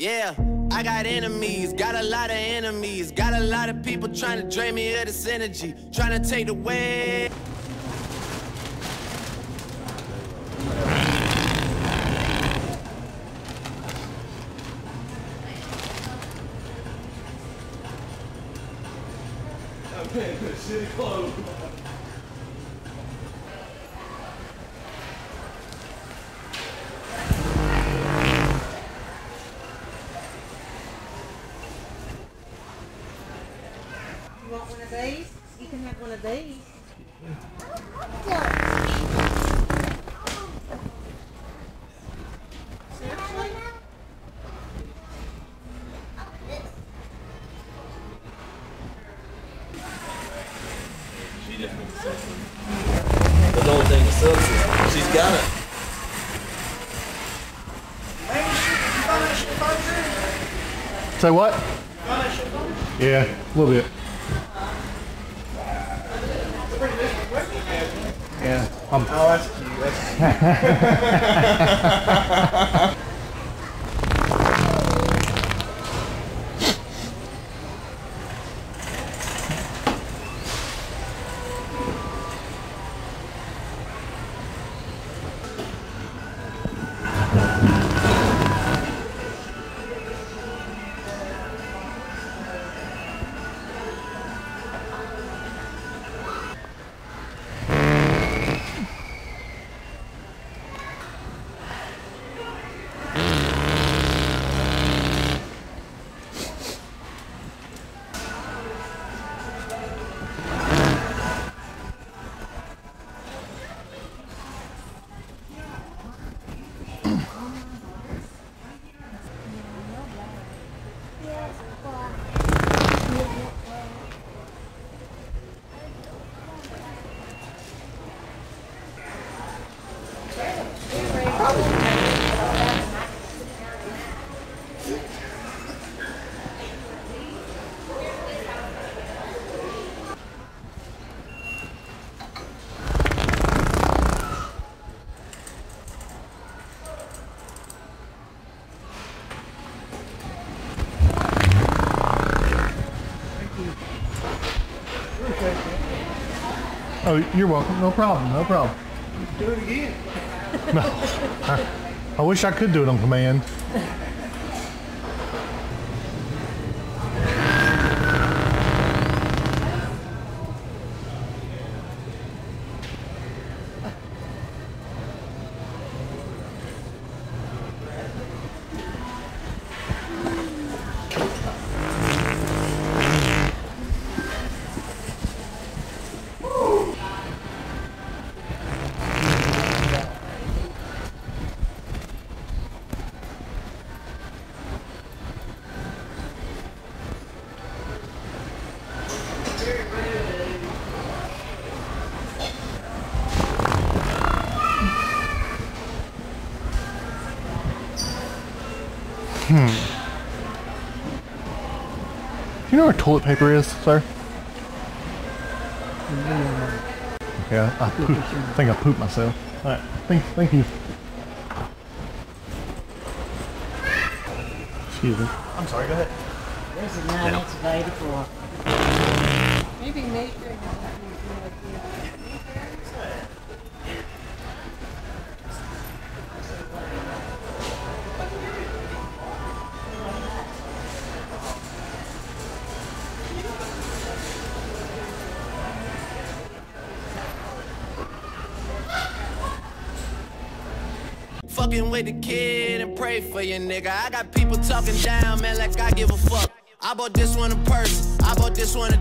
Yeah, I got enemies, got a lot of enemies, got a lot of people trying to drain me of this energy, trying to take the way. Okay, shitty clothes. You want one of these? You can have one of these. Seriously? She definitely said something. But the only thing that sucks is she's got it. Say what? Yeah, a little bit. Yeah. Oh, that's cute. Oh, you're welcome. No problem. No problem. Do it again. No. I wish I could do it on command. Do you know where toilet paper is, sir? Yeah, I think I pooped myself. All right, thank you. Excuse me. I'm sorry, go ahead. There's a 9-inch baby for maybe nature. Fucking with the kid and pray for you, nigga. I got people talking down, man, like I give a fuck. I bought this one a purse, I bought this one a